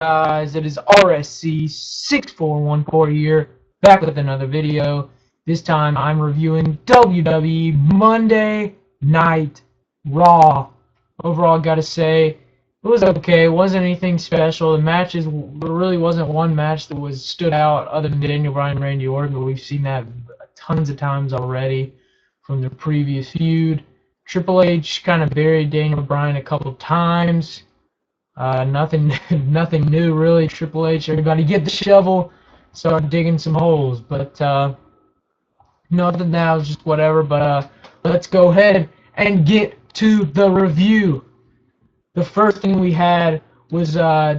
guys? It is RSC6414 here, back with another video. This time I'm reviewing WWE Monday Night Raw. Overall, gotta say, it was okay. It wasn't anything special. There really wasn't one match that stood out other than Daniel Bryan and Randy Orton, but we've seen that tons of times already from the previous feud. Triple H kind of buried Daniel Bryan a couple times. Nothing, nothing new really. Triple H, everybody get the shovel, start digging some holes. But nothing now, just whatever. But let's go ahead and get to the review. The first thing we had was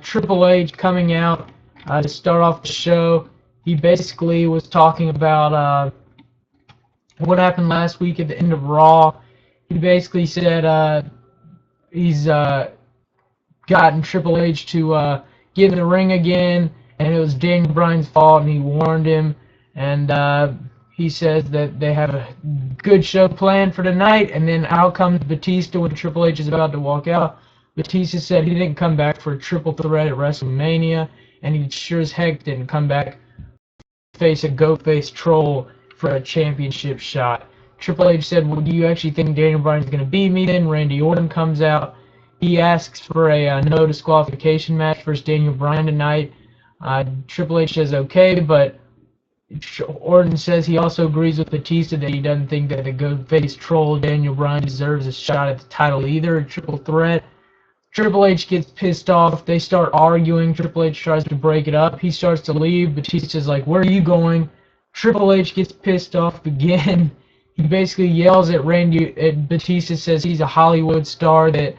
Triple H coming out to start off the show. He basically was talking about what happened last week at the end of Raw. He basically said he's gotten Triple H to get in the ring again, and it was Daniel Bryan's fault, and he warned him. And he says that they have a good show planned for tonight, and then out comes Batista when Triple H is about to walk out. Batista said he didn't come back for a triple threat at WrestleMania, and he sure as heck didn't come back to face a goat-faced troll for a championship shot. Triple H said, well, do you actually think Daniel Bryan's going to beat me then? Randy Orton comes out. He asks for a no disqualification match versus Daniel Bryan tonight. Triple H says okay, but Orton says he also agrees with Batista that he doesn't think that the goat-faced troll Daniel Bryan deserves a shot at the title either, a triple threat. Triple H gets pissed off. They start arguing. Triple H tries to break it up. He starts to leave. Batista's like, where are you going? Triple H gets pissed off again. He basically yells at Batista, says he's a Hollywood star that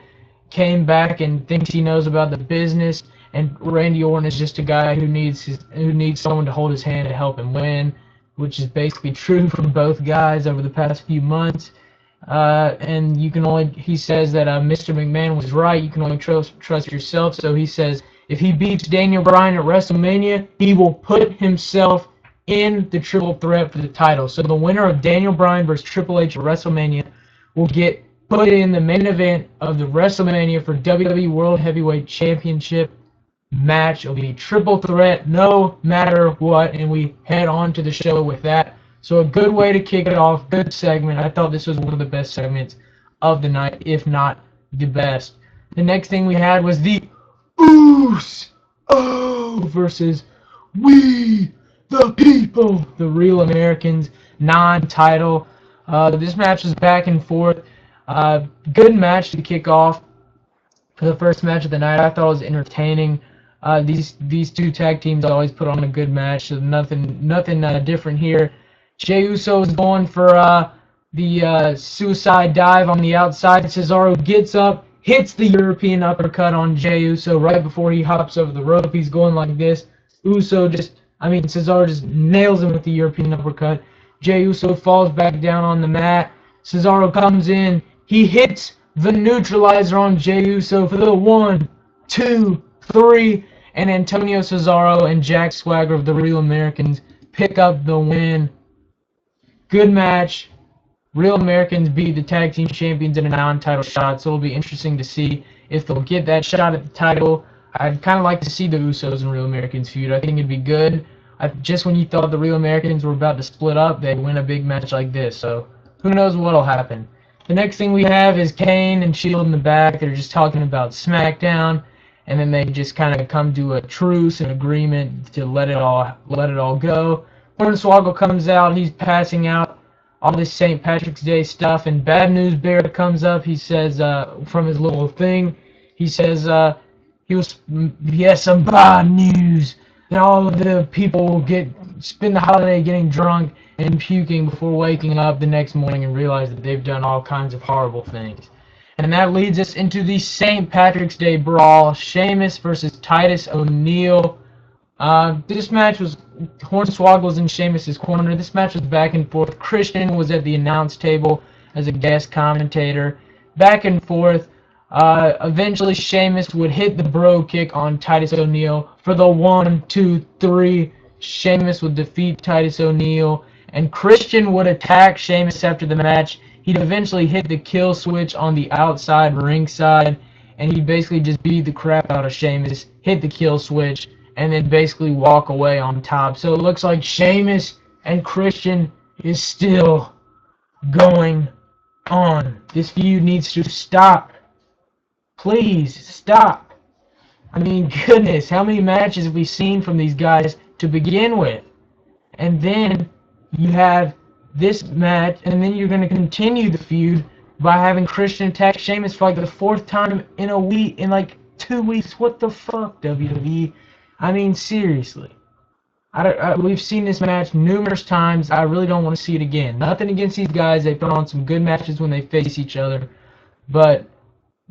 came back and thinks he knows about the business, and Randy Orton is just a guy who needs someone to hold his hand to help him win, which is basically true for both guys over the past few months. And he says that Mr. McMahon was right. You can only trust yourself. So he says if he beats Daniel Bryan at WrestleMania, he will put himself in the triple threat for the title. So the winner of Daniel Bryan versus Triple H at WrestleMania will get put in the main event of the WrestleMania for WWE World Heavyweight Championship match. It'll be triple threat no matter what, and we head on to the show with that. So a good way to kick it off, good segment. I thought this was one of the best segments of the night, if not the best. The next thing we had was the Uso versus We the People, the Real Americans, non-title. This match was back and forth. Good match to kick off for the first match of the night. I thought it was entertaining. These two tag teams always put on a good match, so nothing different here. Jey Uso is going for the suicide dive on the outside. Cesaro gets up, hits the European uppercut on Jey Uso right before he hops over the rope. He's going like this. Cesaro just nails him with the European uppercut. Jey Uso falls back down on the mat. Cesaro comes in. He hits the neutralizer on Jey Uso for the 1, 2, 3, and Antonio Cesaro and Jack Swagger of the Real Americans pick up the win. Good match. Real Americans beat the tag team champions in a non-title shot, so it'll be interesting to see if they'll get that shot at the title. I'd kind of like to see the Usos and Real Americans feud. I think it'd be good. Just when you thought the Real Americans were about to split up, they'd win a big match like this, so who knows what'll happen. The next thing we have is Kane and Shield in the back. They're just talking about SmackDown, and then they just kind of come to a truce and agreement to let it all go. Hornswoggle comes out. He's passing out all this St. Patrick's Day stuff, and Bad News Bear comes up. He says from his little thing, he says he has some bad news, and all of the people will spend the holiday getting drunk and puking before waking up the next morning and realize that they've done all kinds of horrible things. And that leads us into the St. Patrick's Day brawl, Sheamus versus Titus O'Neil. This match was Hornswoggle's in Sheamus' corner. This match was back and forth. Christian was at the announce table as a guest commentator. Back and forth. Eventually Sheamus would hit the bro kick on Titus O'Neil for the 1, 2, 3. Sheamus would defeat Titus O'Neil, and Christian would attack Sheamus after the match. He'd eventually hit the kill switch on the outside ringside, and he basically just beat the crap out of Sheamus, hit the kill switch, and then basically walk away on top. So it looks like Sheamus and Christian is still going on. This feud needs to stop. Please stop. I mean, goodness, how many matches have we seen from these guys to begin with? And then you have this match, and then you're going to continue the feud by having Christian attack Sheamus for like the 4th time in a week, in like 2 weeks. What the fuck, WWE? I mean, seriously. We've seen this match numerous times. I really don't want to see it again. Nothing against these guys. They put on some good matches when they face each other. But,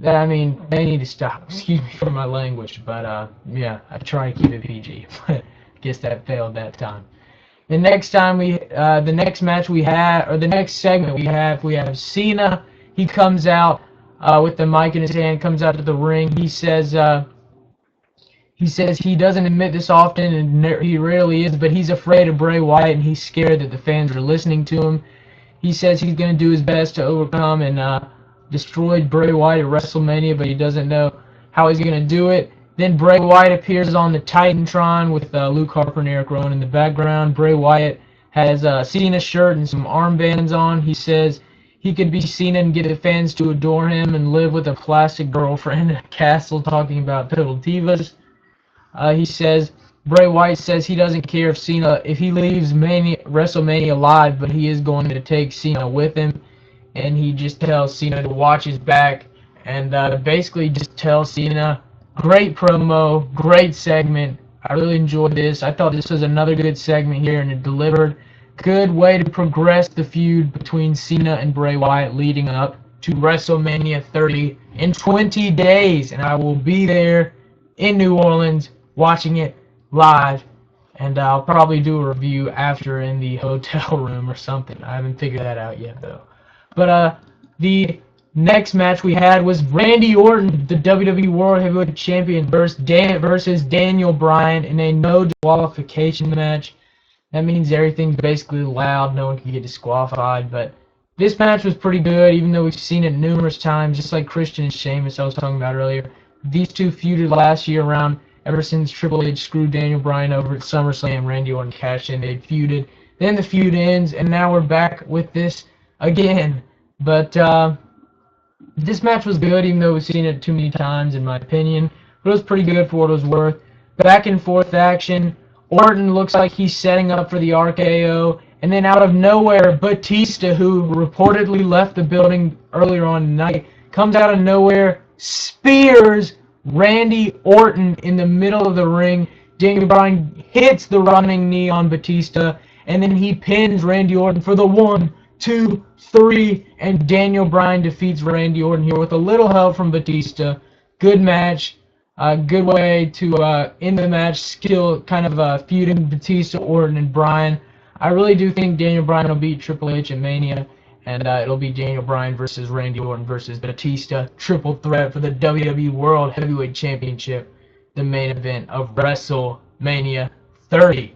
I mean, they need to stop. Excuse me for my language. But, yeah, I try to keep it PG. But I guess that failed that time. The next time the next match we have, or the next segment we have Cena. He comes out with the mic in his hand, comes out to the ring. He says he doesn't admit this often, and he rarely is, but he's afraid of Bray Wyatt, and he's scared that the fans are listening to him. He says he's going to do his best to overcome and destroy Bray Wyatt at WrestleMania, but he doesn't know how he's going to do it. Then Bray Wyatt appears on the Titantron with Luke Harper and Eric Rowan in the background. Bray Wyatt has a Cena shirt and some armbands on. He says he could be Cena and get the fans to adore him and live with a plastic girlfriend in a castle, talking about total divas. He says, Bray Wyatt says he doesn't care if he leaves WrestleMania alive, but he is going to take Cena with him. And he just tells Cena to watch his back and basically just tells Cena, great promo, great segment. I really enjoyed this. I thought this was another good segment here, and it delivered. Good way to progress the feud between Cena and Bray Wyatt leading up to WrestleMania 30 in 20 days. And I will be there in New Orleans watching it live, and I'll probably do a review after in the hotel room or something. I haven't figured that out yet, though. But the next match we had was Randy Orton, the WWE World Heavyweight Champion, versus Daniel Bryan in a no disqualification match. That means everything's basically allowed. No one can get disqualified. But this match was pretty good, even though we've seen it numerous times, just like Christian and Sheamus I was talking about earlier. These two feuded last year around. Ever since Triple H screwed Daniel Bryan over at SummerSlam, Randy Orton cashed in, they feuded. Then the feud ends, and now we're back with this again. But this match was good, even though we've seen it too many times, in my opinion. But it was pretty good for what it was worth. Back and forth action. Orton looks like he's setting up for the RKO. And then out of nowhere, Batista, who reportedly left the building earlier on tonight, comes out of nowhere, spears Randy Orton in the middle of the ring. Daniel Bryan hits the running knee on Batista, and then he pins Randy Orton for the 1, 2, 3, and Daniel Bryan defeats Randy Orton here with a little help from Batista. Good match. Good way to end the match. Still kind of feuding Batista, Orton, and Bryan. I really do think Daniel Bryan will beat Triple H at Mania. And it'll be Daniel Bryan versus Randy Orton versus Batista. Triple threat for the WWE World Heavyweight Championship. The main event of WrestleMania 30.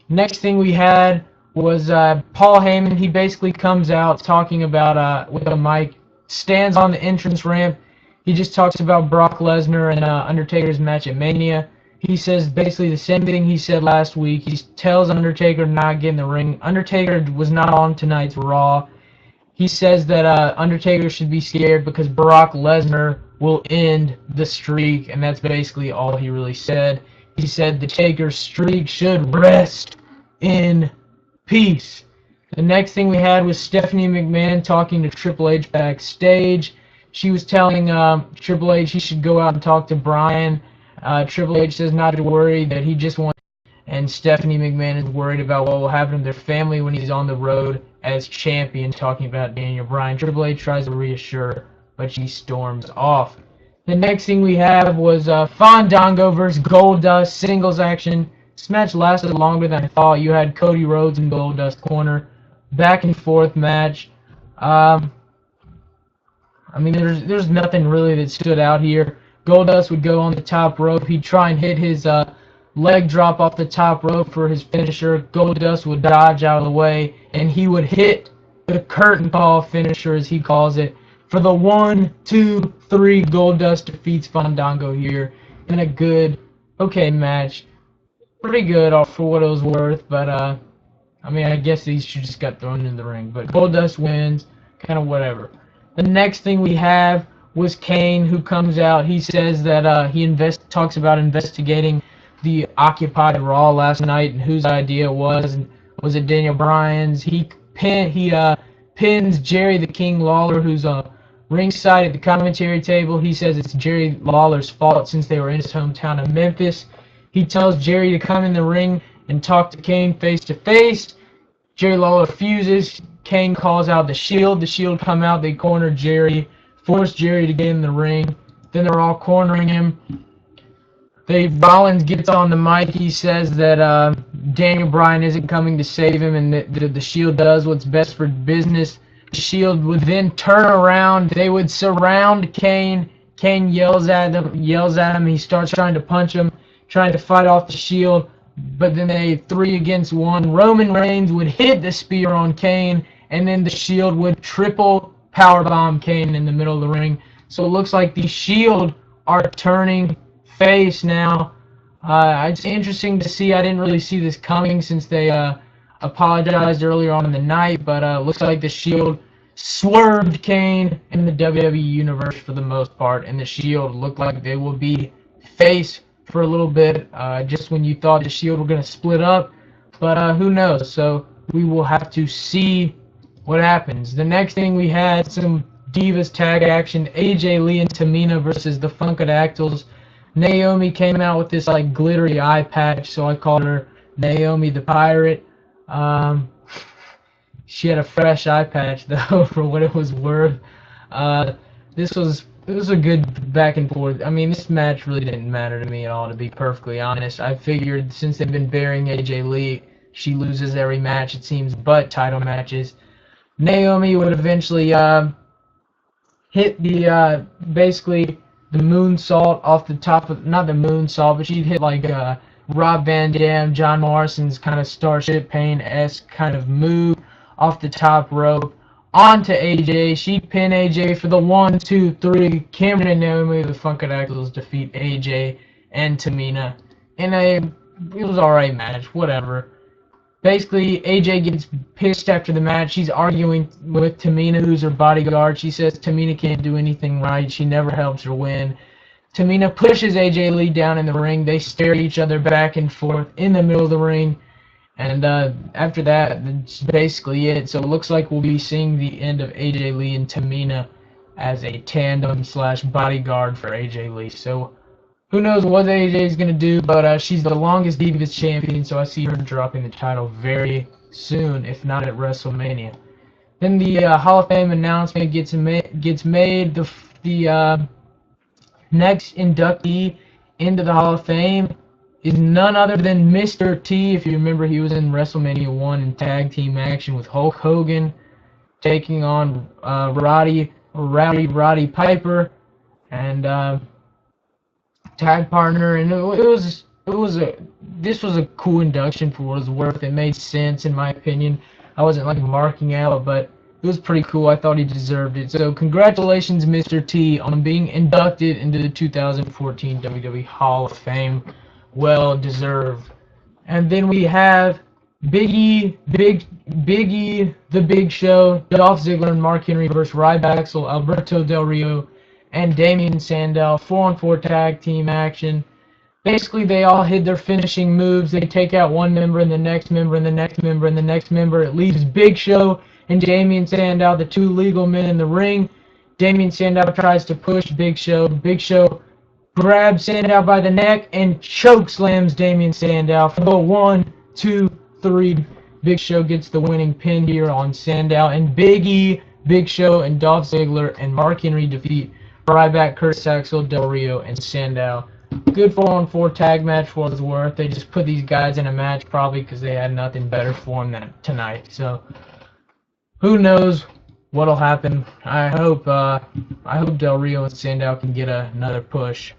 Next thing we had was Paul Heyman. He basically comes out talking about, with a mic, stands on the entrance ramp. He just talks about Brock Lesnar and Undertaker's match at Mania. He says basically the same thing he said last week. He tells Undertaker to not get in the ring. Undertaker was not on tonight's Raw. He says that Undertaker should be scared because Brock Lesnar will end the streak, and that's basically all he really said. He said the Taker's streak should rest in peace. The next thing we had was Stephanie McMahon talking to Triple H backstage. She was telling Triple H he should go out and talk to Bryan. Triple H says not to worry, that he just wants, and Stephanie McMahon is worried about what will happen to their family when he's on the road as champion, talking about Daniel Bryan. Triple H tries to reassure her, but she storms off. The next thing we have was Fandango versus Goldust singles action. This match lasted longer than I thought. You had Cody Rhodes in Goldust corner. Back and forth match. I mean, there's nothing really that stood out here. Goldust would go on the top rope. He'd try and hit his leg drop off the top rope for his finisher. Goldust would dodge out of the way, and he would hit the curtain call finisher, as he calls it, for the 1, 2, 3. Goldust defeats Fandango here in a good, okay match. Pretty good for what it was worth, but I mean, I guess these two just got thrown in the ring. But Goldust wins, kind of whatever. The next thing we have was Kane, who comes out. He says that he talks about investigating the Occupied Raw last night and whose idea it was. And was it Daniel Bryan's? He pins Jerry the King Lawler, who's ringside at the commentary table. He says it's Jerry Lawler's fault since they were in his hometown of Memphis. He tells Jerry to come in the ring and talk to Kane face to face. Jerry Lawler refuses. Kane calls out the Shield. The Shield come out. They corner Jerry, force Jerry to get in the ring. Then they're all cornering him. Rollins gets on the mic. He says that Daniel Bryan isn't coming to save him, and that the Shield does what's best for business. The Shield would then turn around. They would surround Kane. Kane yells at him. He starts trying to punch him, trying to fight off the Shield. But then 3 against 1. Roman Reigns would hit the spear on Kane, and then the Shield would triple powerbomb Kane in the middle of the ring. So it looks like the Shield are turning face now. It's interesting to see. I didn't really see this coming since they apologized earlier on in the night, but looks like the Shield swerved Kane in the WWE Universe for the most part, and the Shield look like they will be face for a little bit, just when you thought the Shield were going to split up, but who knows? So we will have to see what happens. The next thing, we had some Divas tag action, AJ Lee and Tamina versus the Funkadactyls. Naomi came out with this like glittery eye patch, so I called her Naomi the Pirate. She had a fresh eye patch though, for what it was worth. It was a good back and forth. I mean, this match really didn't matter to me at all, to be perfectly honest. I figured since they've been burying AJ Lee, she loses every match, it seems, but title matches. Naomi would eventually hit the basically the moonsault off the top of, not the moonsault, but she'd hit like Rob Van Dam, John Morrison's kind of Starship Pain-esque kind of move off the top rope onto AJ. She'd pin AJ for the 1, 2, 3. Cameron and Naomi, the Funkadactyls, defeat AJ and Tamina in it was alright match, whatever. Basically, AJ gets pissed after the match. She's arguing with Tamina, who's her bodyguard. She says Tamina can't do anything right. She never helps her win. Tamina pushes AJ Lee down in the ring. They stare at each other back and forth in the middle of the ring. And after that, that's basically it. So it looks like we'll be seeing the end of AJ Lee and Tamina as a tandem / bodyguard for AJ Lee. So who knows what AJ is going to do, but she's the longest Divas champion, so I see her dropping the title very soon, if not at WrestleMania. Then the Hall of Fame announcement gets made. The next inductee into the Hall of Fame is none other than Mr. T. If you remember, he was in WrestleMania 1 in tag team action with Hulk Hogan, taking on Roddy Piper, and tag partner, and this was a cool induction for what it was worth. It made sense in my opinion. I wasn't like marking out, but it was pretty cool. I thought he deserved it. So congratulations, Mr. T, on being inducted into the 2014 WWE Hall of Fame. Well deserved. And then we have Big E, The Big Show, Dolph Ziggler and Mark Henry versus Ryback, Alberto Del Rio, and Damien Sandow, 4-on-4 tag team action. Basically, they all hit their finishing moves. They take out one member and the next member and the next member and the next member. It leaves Big Show and Damien Sandow, the two legal men, in the ring. Damien Sandow tries to push Big Show. Big Show grabs Sandow by the neck and choke slams Damien Sandow for the 1, 2, 3. Big Show gets the winning pin here on Sandow. And Big E, Big Show, and Dolph Ziggler and Mark Henry defeat Ryback, Kurt Saxel, Del Rio, and Sandow. Good 4-on-4 tag match for what it's worth. They just put these guys in a match probably because they had nothing better for them tonight. So who knows what'll happen. I hope Del Rio and Sandow can get another push.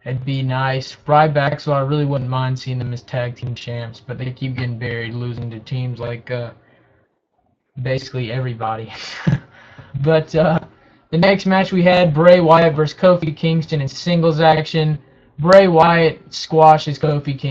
It'd be nice. Ryback, so I really wouldn't mind seeing them as tag team champs, but they keep getting buried, losing to teams like basically everybody. But The next match we had Bray Wyatt versus Kofi Kingston in singles action. Bray Wyatt squashes Kofi Kingston.